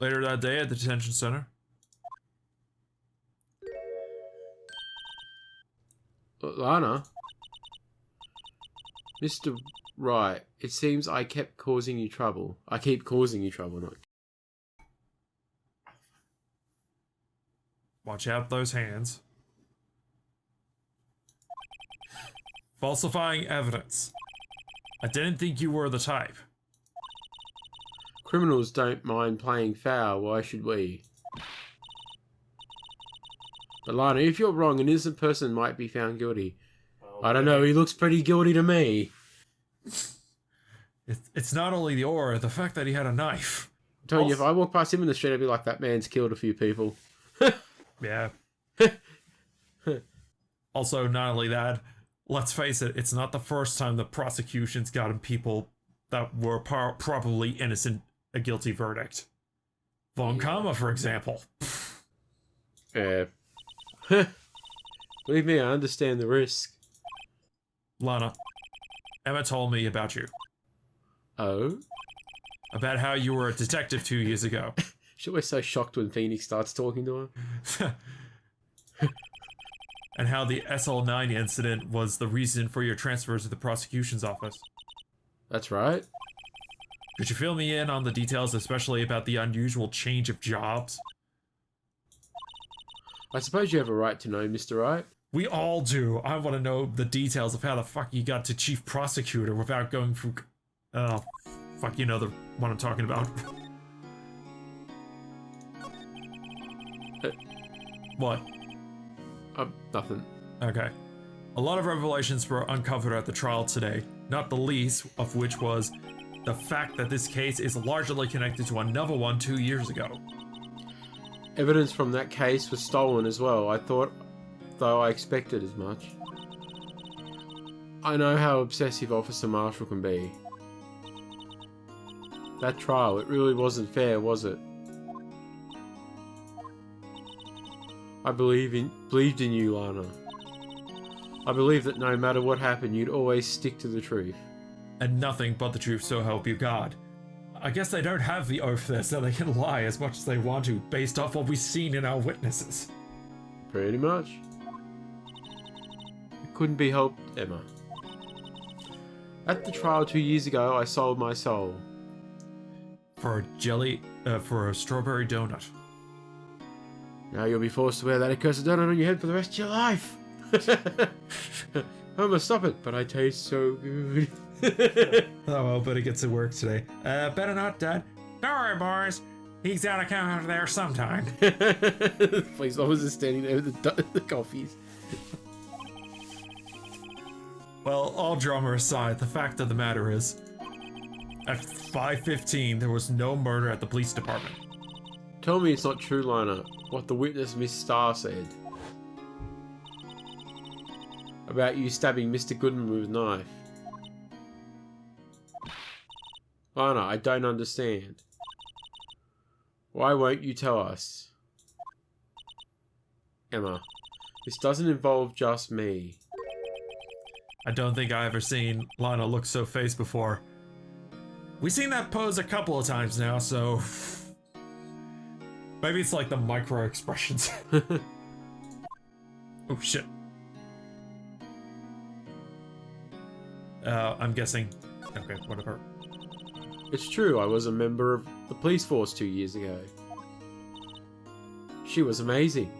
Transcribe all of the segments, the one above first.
Later that day at the detention center. Lana? Mr. Wright, it seems I kept causing you trouble. I keep causing you trouble, not... Watch out those hands. Falsifying evidence. I didn't think you were the type. Criminals don't mind playing foul, why should we? But Lana, if you're wrong, an innocent person might be found guilty. Okay. I don't know, he looks pretty guilty to me. It's not only the aura, the fact that he had a knife. I'm telling you, if I walk past him in the street, I'd be like, that man's killed a few people. Yeah. Also, not only that, let's face it, it's not the first time the prosecution's gotten people that were probably innocent a guilty verdict. Von Kama, for example. Believe me, I understand the risk. Lana, Emma told me about you. Oh? About how you were a detective 2 years ago. She's always so shocked when Phoenix starts talking to her. And how the SL9 incident was the reason for your transfer to the prosecution's office. That's right. Could you fill me in on the details, especially about the unusual change of jobs? I suppose you have a right to know, Mr. Wright. We all do. I want to know the details of how the fuck you got to chief prosecutor without going through... Oh, fuck, you know the one I'm talking about. What? Nothing. Okay. A lot of revelations were uncovered at the trial today, not the least of which was the fact that this case is largely connected to another one 2 years ago. Evidence from that case was stolen as well. I thought, though I expected as much. I know how obsessive Officer Marshall can be. That trial, it really wasn't fair, was it? I believed in you, Lana. I believe that no matter what happened, you'd always stick to the truth. And nothing but the truth, so help you God. I guess they don't have the oath there, so they can lie as much as they want to, based off what we've seen in our witnesses. Pretty much. It couldn't be helped, Emma. At the trial 2 years ago, I sold my soul. For a strawberry donut. Now you'll be forced to wear that accursed donut on your head for the rest of your life. Homer, stop it! But I taste so good. Oh well, better get to work today. Better not, Dad. Don't worry, boys. He's gotta come out there sometime. Police officer standing there with the coffees. Well, all drama aside, the fact of the matter is, at 5:15, there was no murder at the police department. Tell me it's not true, Lana, what the witness Miss Starr said. About you stabbing Mr. Goodman with a knife. Lana, I don't understand. Why won't you tell us? Emma, this doesn't involve just me. I don't think I ever seen Lana look so faced before. We've seen that pose a couple of times now, so... Maybe it's like the micro expressions. Oh shit. I'm guessing. Okay, whatever. It's true, I was a member of the police force 2 years ago. She was amazing.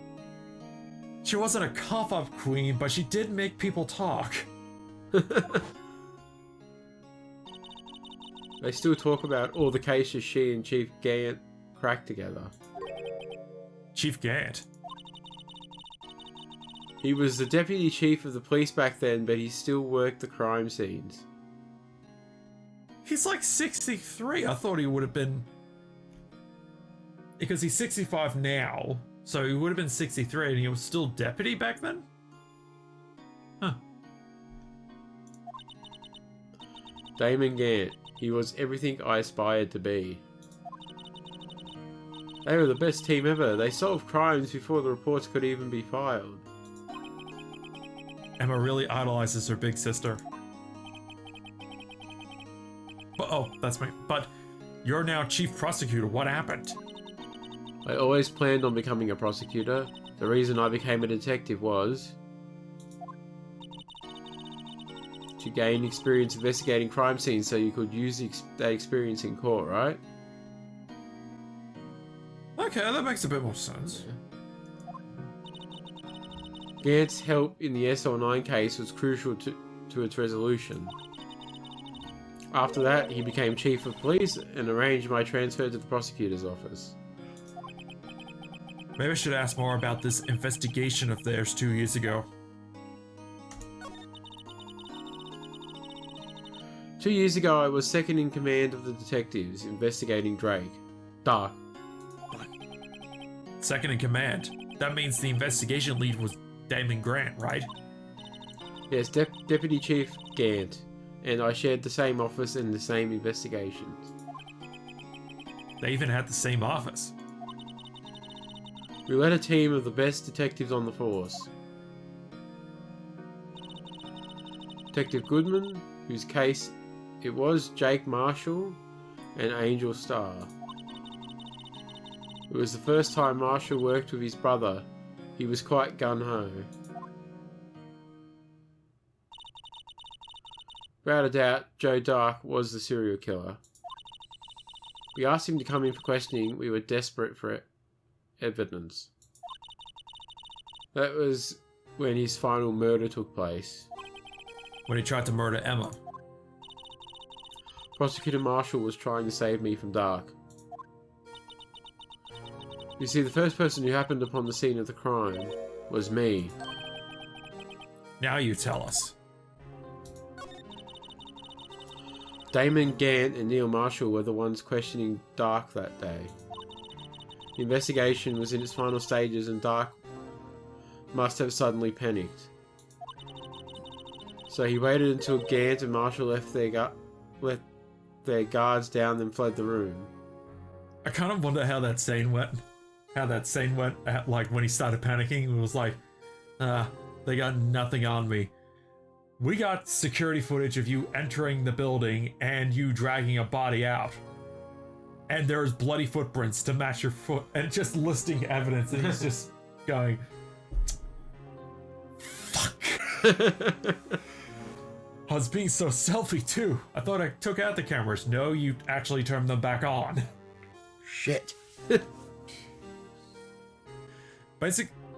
She wasn't a cough-up queen, but she did make people talk. They still talk about all the cases she and Chief Gant cracked together. Chief Gant? He was the deputy chief of the police back then, but he still worked the crime scenes. He's like 63. I thought he would have been... Because he's 65 now, so he would have been 63 and he was still deputy back then? Huh. Damon Gant. He was everything I aspired to be. They were the best team ever. They solved crimes before the reports could even be filed. Emma really idolizes her big sister. But, oh, that's me. But you're now chief prosecutor. What happened? I always planned on becoming a prosecutor. The reason I became a detective was to gain experience investigating crime scenes so you could use that experience in court, right? Okay, that makes a bit more sense. Gant's help in the SL9 case was crucial to its resolution. After that, he became chief of police and arranged my transfer to the prosecutor's office. Maybe I should ask more about this investigation of theirs 2 years ago. 2 years ago, I was second in command of the detectives investigating Drake. Dark. Second in command. That means the investigation lead was Damon Grant, right? Yes, Deputy Chief Gant, and I shared the same office and the same investigations. They even had the same office. We led a team of the best detectives on the force. Detective Goodman, whose case it was, Jake Marshall, and Angel Starr. It was the first time Marshall worked with his brother. He was quite gung-ho. Without a doubt, Joe Dark was the serial killer. We asked him to come in for questioning. We were desperate for evidence. That was when his final murder took place. When he tried to murder Emma. Prosecutor Marshall was trying to save me from Dark. You see, the first person who happened upon the scene of the crime was me. Now you tell us. Damon Gant and Neil Marshall were the ones questioning Dark that day. The investigation was in its final stages and Dark must have suddenly panicked. So he waited until Gant and Marshall left their guards down and fled the room. I kind of wonder how that scene went. Like when he started panicking, it was like, they got nothing on me. We got security footage of you entering the building and you dragging a body out. And there's bloody footprints to match your foot, and just listing evidence, and he's just going, fuck. I was being so selfie too. I thought I took out the cameras. No, you actually turned them back on. Shit.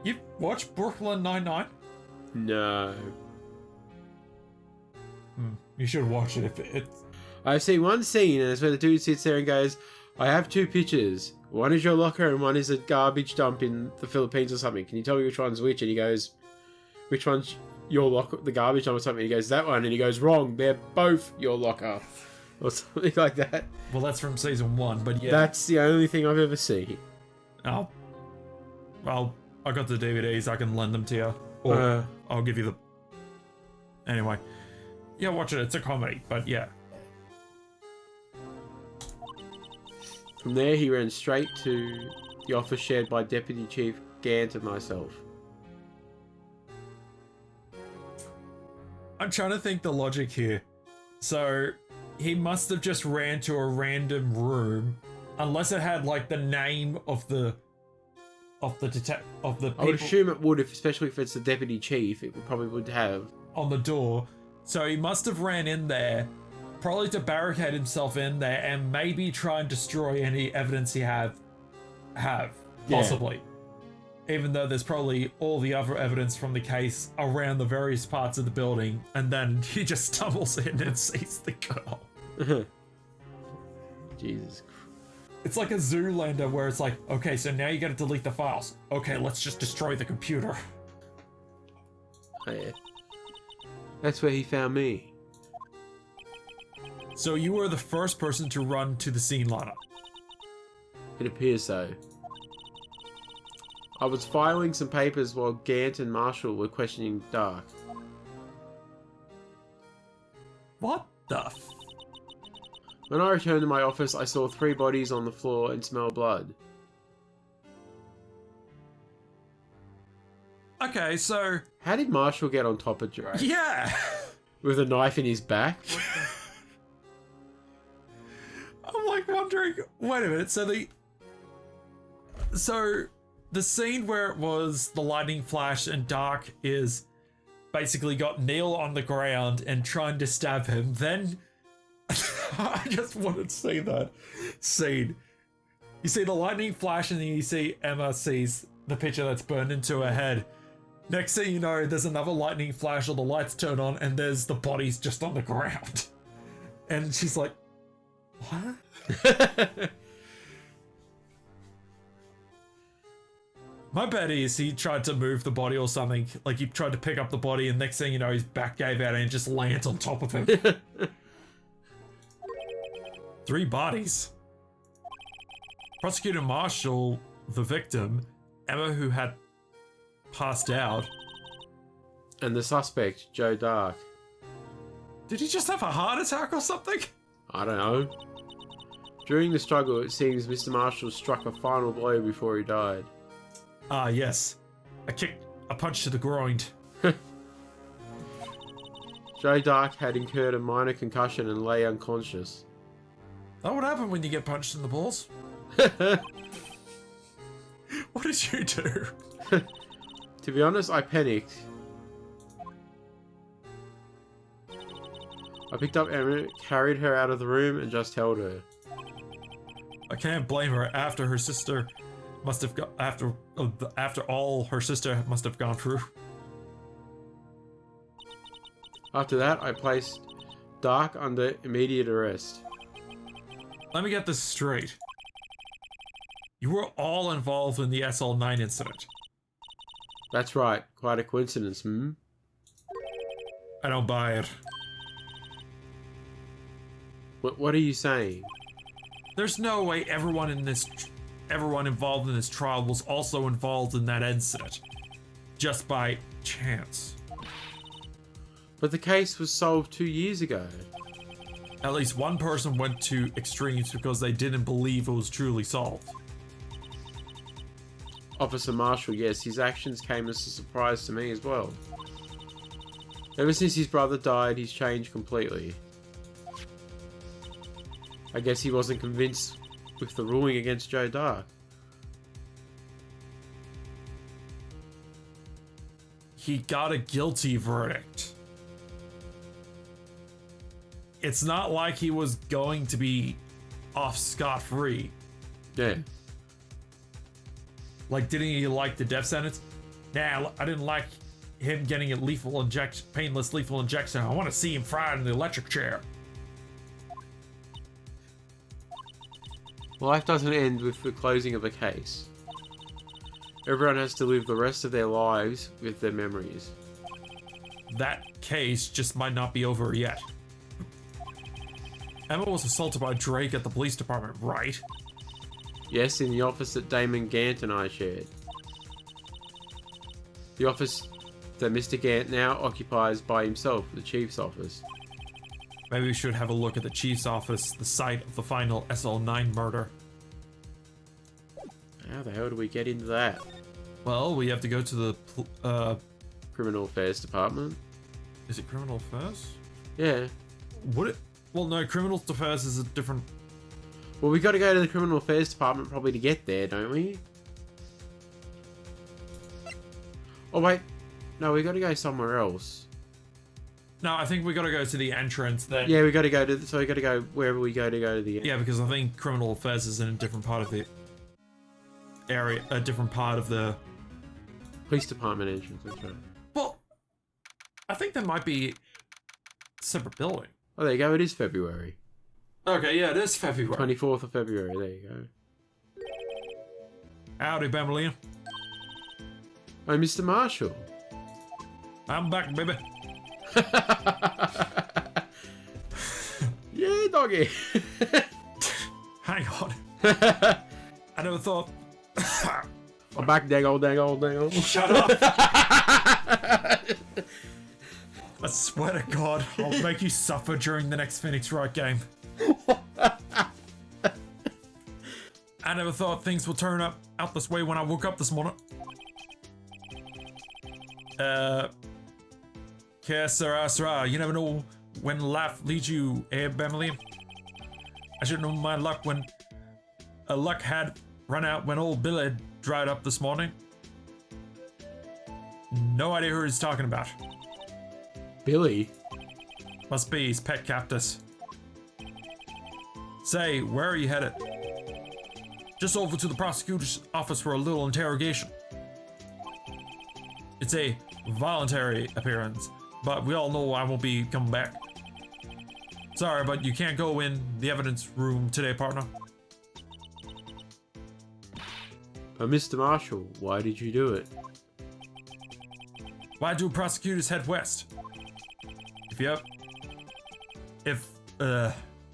You watch Brooklyn Nine-Nine? No. You should watch it if it's... I've seen one scene, and it's where the dude sits there and goes, I have two pictures. One is your locker and one is a garbage dump in the Philippines or something. Can you tell me which one's which? And he goes, which one's your locker, the garbage dump or something? And he goes, that one. And he goes, wrong. They're both your locker. Or something like that. Well, that's from season 1, but yeah. That's the only thing I've ever seen. Oh. Well, I got the DVDs. I can lend them to you. Or I'll give you the... Anyway. Yeah, watch it. It's a comedy, but yeah. From there, he ran straight to the office shared by Deputy Chief Gant and myself. I'm trying to think the logic here. So, he must have just ran to a random room, unless it had like the name of the people I would assume it would, especially if it's the Deputy Chief. It probably would have on the door. So he must have ran in there, probably to barricade himself in there and maybe try and destroy any evidence he have possibly. Yeah. Even though there's probably all the other evidence from the case around the various parts of the building, and then he just stumbles in and sees the girl. Jesus. It's like a Zoolander where it's like, okay, so now you gotta delete the files. Okay, let's just destroy the computer. Oh, yeah. That's where he found me. So you were the first person to run to the scene, Lana? It appears so. I was filing some papers while Gant and Marshall were questioning Dark. What the When I returned to my office, I saw 3 bodies on the floor and smelled blood. Okay, so... How did Marshall get on top of Drake? Yeah! With a knife in his back? I'm like wondering... Wait a minute, so So the scene where it was the lightning flash and Dark is basically got Neil on the ground and trying to stab him. Then I just wanted to see that scene. You see the lightning flash and then you see Emma sees the picture that's burned into her head. Next thing you know, there's another lightning flash or the lights turn on and there's the bodies just on the ground. And she's like, what? My bet is he tried to move the body or something. Like he tried to pick up the body and next thing you know, his back gave out and it just lands on top of him. 3 bodies. Prosecutor Marshall, the victim, Emma who had passed out. And the suspect, Joe Dark. Did he just have a heart attack or something? I don't know. During the struggle, it seems Mr. Marshall struck a final blow before he died. Ah, yes. A punch to the groin. Joe Dark had incurred a minor concussion and lay unconscious. That would happen when you get punched in the balls. What did you do? To be honest, I panicked. I picked up Emma, carried her out of the room, and just held her. I can't blame her after her sister must have got after all her sister must have gone through. After that, I placed Dark under immediate arrest. Let me get this straight. You were all involved in the SL9 incident. That's right. Quite a coincidence, hmm? I don't buy it. What are you saying? There's no way everyone involved in this trial was also involved in that incident. Just by chance. But the case was solved 2 years ago. At least one person went to extremes because they didn't believe it was truly solved. Officer Marshall, yes, his actions came as a surprise to me as well. Ever since his brother died, he's changed completely. I guess he wasn't convinced with the ruling against Joe Dark. He got a guilty verdict. It's not like he was going to be off scot-free. Yeah. Like, didn't he like the death sentence? Nah, I didn't like him getting a painless lethal injection. I want to see him fried in the electric chair. Life doesn't end with the closing of a case. Everyone has to live the rest of their lives with their memories. That case just might not be over yet. Emma was assaulted by Drake at the police department, right? Yes, in the office that Damon Gant and I shared. The office that Mr. Gant now occupies by himself, the Chief's office. Maybe we should have a look at the Chief's office, the site of the final SL9 murder. How the hell do we get into that? Well, we have to go to the, Criminal Affairs Department? is it Criminal Affairs? Yeah. Would it? Well, no, Criminal Affairs is a different... Well, we gotta go to the Criminal Affairs Department probably to get there, don't we? Oh, wait. No, we gotta go somewhere else. No, I think we gotta go to the entrance then. Yeah, we gotta go to... So we gotta go wherever we go to the... Yeah, because I think Criminal Affairs is in a different part of the area, a different part of the... Police Department entrance, that's right. Well, I think there might be a separate building. Oh, there you go. It is February. Okay, yeah, it is February. 24th of February. There you go. Howdy, Beverly. Oh, Mr. Marshall. I'm back, baby. Yeah, doggy. Hang on. I never thought... I'm back, dang old. Shut up! I swear to God, I'll make you suffer during the next Phoenix Wright game. I never thought things would turn out this way when I woke up this morning. Sir, you never know when life leads you, Bemily. I should know my luck when luck had run out when old Billy dried up this morning. No idea who he's talking about. Billy? Must be his pet cactus. Say, where are you headed? Just over to the prosecutor's office for a little interrogation. It's a voluntary appearance, but we all know I won't be coming back. Sorry, but you can't go in the evidence room today, partner. But Mr. Marshall, why did you do it? Why do prosecutors head west? Hang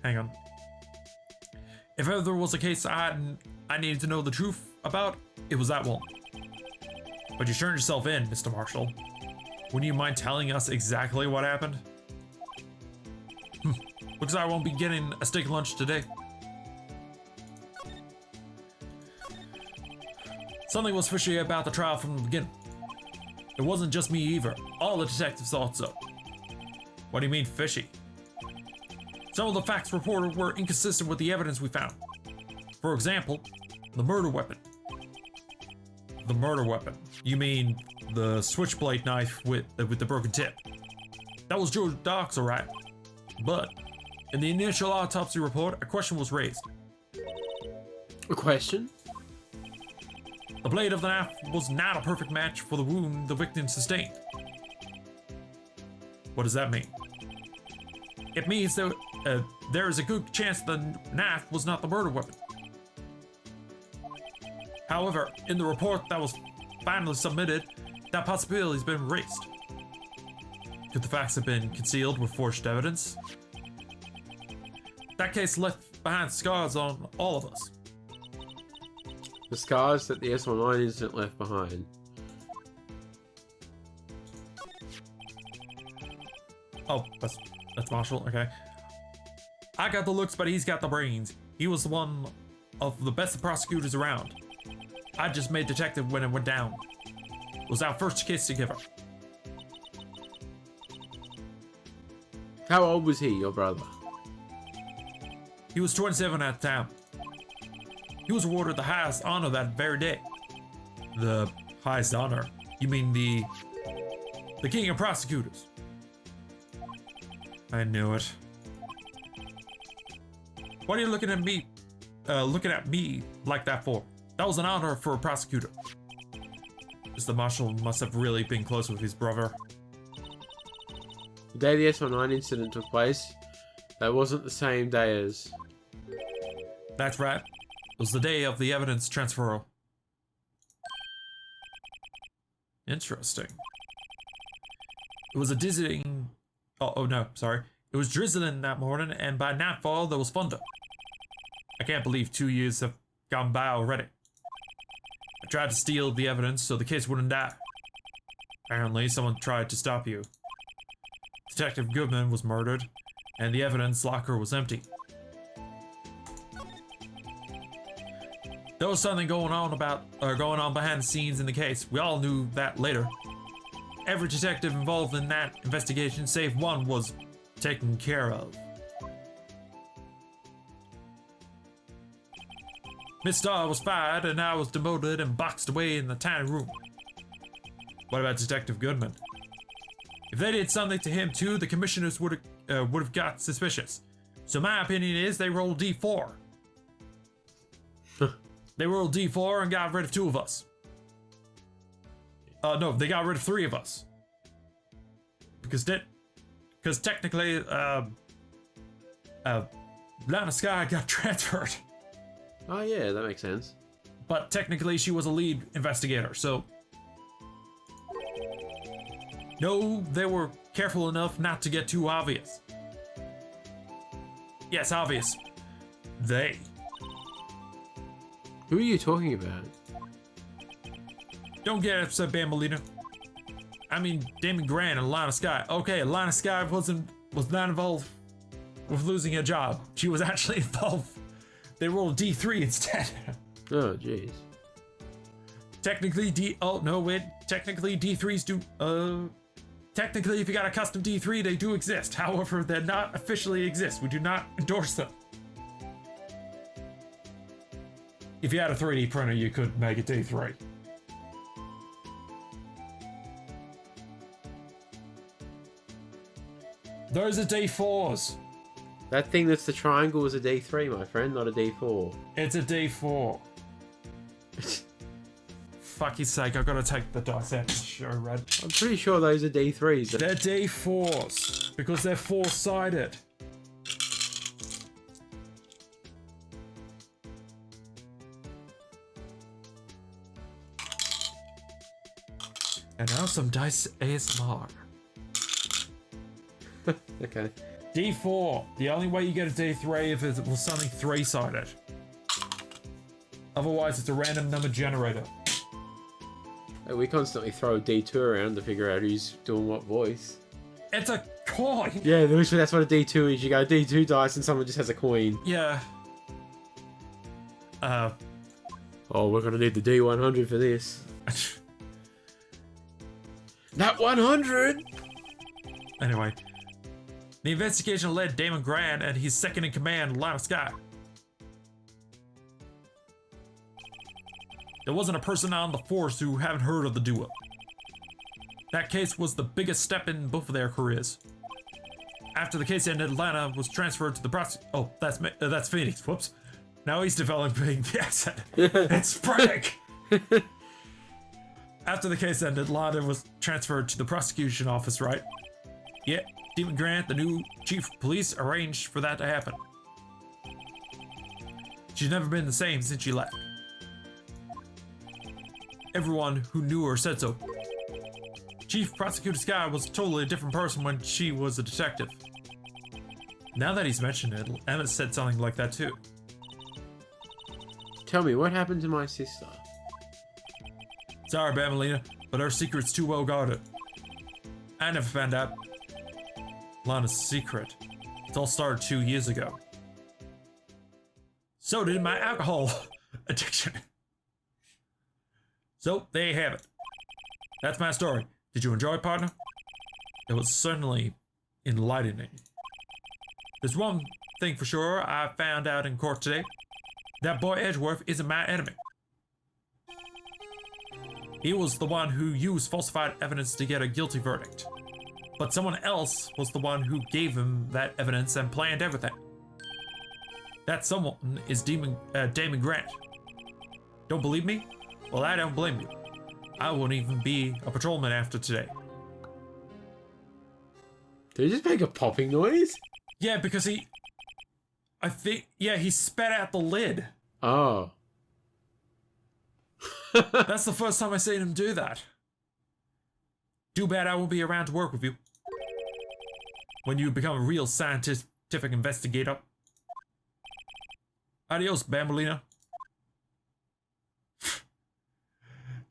on. If ever there was a case I needed to know the truth about, it was that one. But you turned yourself in, Mr. Marshall. Wouldn't you mind telling us exactly what happened? Looks like I won't be getting a steak lunch today. Something was fishy about the trial from the beginning. It wasn't just me either. All the detectives thought so. What do you mean fishy? Some of the facts reported were inconsistent with the evidence we found. For example, the murder weapon. The murder weapon. You mean the switchblade knife with the broken tip? That was George Doc's, alright. But in the initial autopsy report, a question was raised. A question? The blade of the knife was not a perfect match for the wound the victim sustained. What does that mean? It means that there is a good chance the knife was not the murder weapon. However, in the report that was finally submitted, that possibility has been raised. Could the facts have been concealed with forged evidence? That case left behind scars on all of us. The scars that the S19 incident left behind. Oh, that's Marshall, okay. I got the looks, but he's got the brains. He was one of the best prosecutors around. I just made detective when it went down. It was our first case together. How old was he, your brother? He was 27 at the time. He was awarded the highest honor that very day. The highest honor? You mean the king of prosecutors? I knew it. What are you looking at me like that for? That was an honor for a prosecutor. Mr. Marshall must have really been close with his brother. The day the S19 incident took place, that wasn't the same day as... That's right. It was the day of the evidence transfer. Interesting. It was a dizzying... Oh no, sorry. It was drizzling that morning, and by nightfall there was thunder. I can't believe 2 years have gone by already. I tried to steal the evidence so the case wouldn't die. Apparently, someone tried to stop you. Detective Goodman was murdered, and the evidence locker was empty. There was something going on behind the scenes in the case. We all knew that later. Every detective involved in that investigation, save one, was taken care of. Miss Starr was fired, and I was demoted and boxed away in the tiny room. What about Detective Goodman? If they did something to him too, the commissioners would have got suspicious. So my opinion is they rolled D4. They rolled D4 and got rid of 2 of us. No, they got rid of 3 of us. Because technically, Lana Sky got transferred. Oh yeah, that makes sense. But technically she was a lead investigator, so... No, they were careful enough not to get too obvious. Yes, obvious. They. Who are you talking about? Don't get upset, Bambolina. I mean, Damon Grant and Lana Sky. Okay, Lana Sky was not involved with losing a job. She was actually involved. They rolled D3 instead. Oh, jeez. Technically, technically D3s do, technically if you got a custom D3, they do exist. However, they're not officially exist. We do not endorse them. If you had a 3D printer, you could make a D3. Those are D4s. That thing that's the triangle is a D3, my friend, not a D4. It's a D4. Fuck's sake, I've got to take the dice out to show Red. I'm pretty sure those are D3s. They're D4s because they're four-sided. And now some dice ASMR. Okay. D4. The only way you get a D3 if it was something three-sided. Otherwise, it's a random number generator. We constantly throw D2 around to figure out who's doing what voice. It's a coin! Yeah, literally that's what a D2 is. You go D2 dice and someone just has a coin. Yeah. Oh, we're gonna need the D100 for this. Not 100! Anyway. The investigation led Damon Grant and his second-in-command, Lana Scott. There wasn't a person on the force who haven't heard of the duo. That case was the biggest step in both of their careers. After the case ended, Lana was transferred to the Oh, that's Phoenix. Whoops. Now he's developing the accent. It's Frank! After the case ended, Lana was transferred to the prosecution office, right? Yeah, Damon Grant, the new chief of police, arranged for that to happen. She's never been the same since she left. Everyone who knew her said so. Chief Prosecutor Sky was totally a different person when she was a detective. Now that he's mentioned it, Emma said something like that too. Tell me, what happened to my sister? Sorry, Bammelina, but our secret's too well guarded. I never found out. Lana's secret. It all started 2 years ago. So did my alcohol addiction. So, there you have it. That's my story. Did you enjoy it, partner? It was certainly enlightening. There's one thing for sure I found out in court today. That boy Edgeworth isn't my enemy. He was the one who used falsified evidence to get a guilty verdict. But someone else was the one who gave him that evidence and planned everything. That someone is Damon Grant. Don't believe me? Well, I don't blame you. I won't even be a patrolman after today. Did he just make a popping noise? Yeah, because he spat out the lid. Oh. That's the first time I've seen him do that. Too bad I won't be around to work with you. When you become a real scientific investigator. Adios, Bambolina.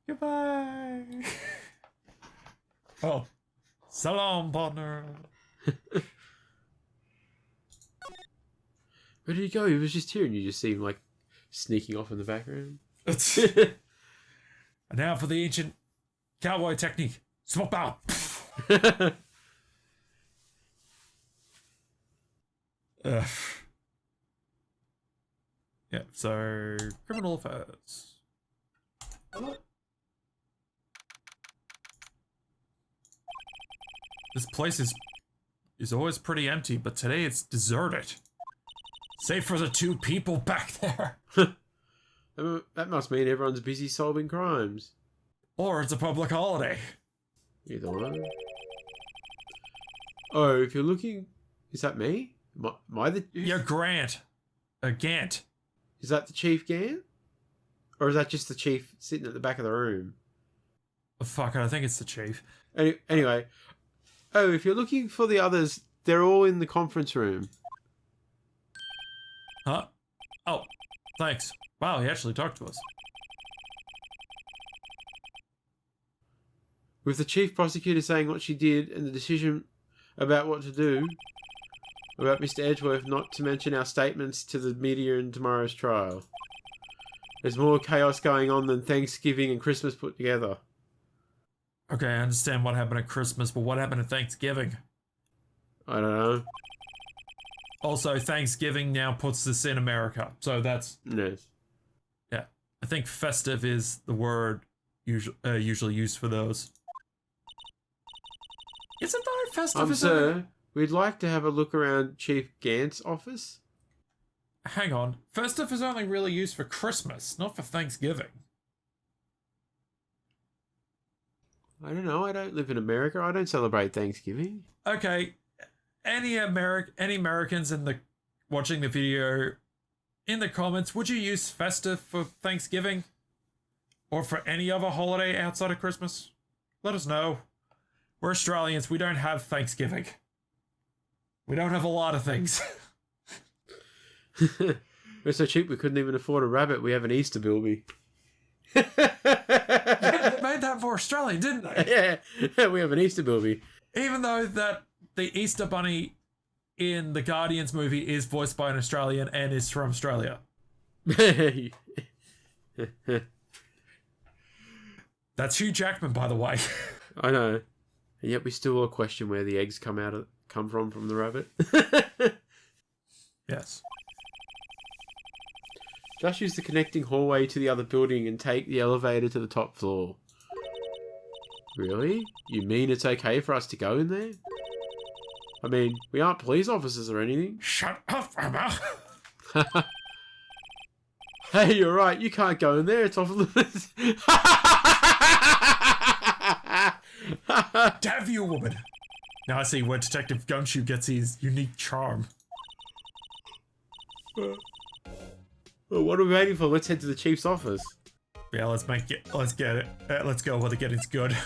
Goodbye. Oh. Salam, partner. Where did he go? He was just here and you just see him like sneaking off in the background. And now for the ancient cowboy technique. Smoke out. Yeah, so criminal affairs. This place is always pretty empty, but today it's deserted. Save for the two people back there. That must mean everyone's busy solving crimes. Or it's a public holiday. Either one. Oh, if you're looking... Is that me? Am I the... You're Grant. Gant. Is that the Chief Gant? Or is that just the Chief sitting at the back of the room? Oh, fuck, I think it's the chief. Anyway. Oh, if you're looking for the others, they're all in the conference room. Huh? Oh, thanks. Wow, he actually talked to us. With the Chief Prosecutor saying what she did and the decision about what to do about Mr. Edgeworth, not to mention our statements to the media in tomorrow's trial. There's more chaos going on than Thanksgiving and Christmas put together. Okay, I understand what happened at Christmas, but what happened at Thanksgiving? I don't know. Also, Thanksgiving now puts this in America, so that's... Yes. Yeah. I think festive is the word usually used for those. Isn't though festive? Sir, we'd like to have a look around Chief Gant's office. Hang on. Festive is only really used for Christmas, not for Thanksgiving. I don't know. I don't live in America. I don't celebrate Thanksgiving. Okay. Any Americans watching the video, in the comments, would you use festive for Thanksgiving? Or for any other holiday outside of Christmas? Let us know. We're Australians. We don't have Thanksgiving. We don't have a lot of things. We're so cheap we couldn't even afford a rabbit. We have an Easter Bilby. Yeah, they made that more Australian, didn't they? Yeah, we have an Easter Bilby. Even though that the Easter Bunny in the Guardians movie is voiced by an Australian and is from Australia. That's Hugh Jackman, by the way. I know. And yet we still all question where the eggs come from the rabbit. Yes. Just use the connecting hallway to the other building and take the elevator to the top floor. Really? You mean it's okay for us to go in there? I mean, we aren't police officers or anything. Shut up, Emma. Hey, you're right. You can't go in there. It's off limits. Damn you, woman. Now I see where Detective Gumshoe gets his unique charm. Well, what are we waiting for? Let's head to the chief's office. Yeah, let's get it. Let's go while the getting's good.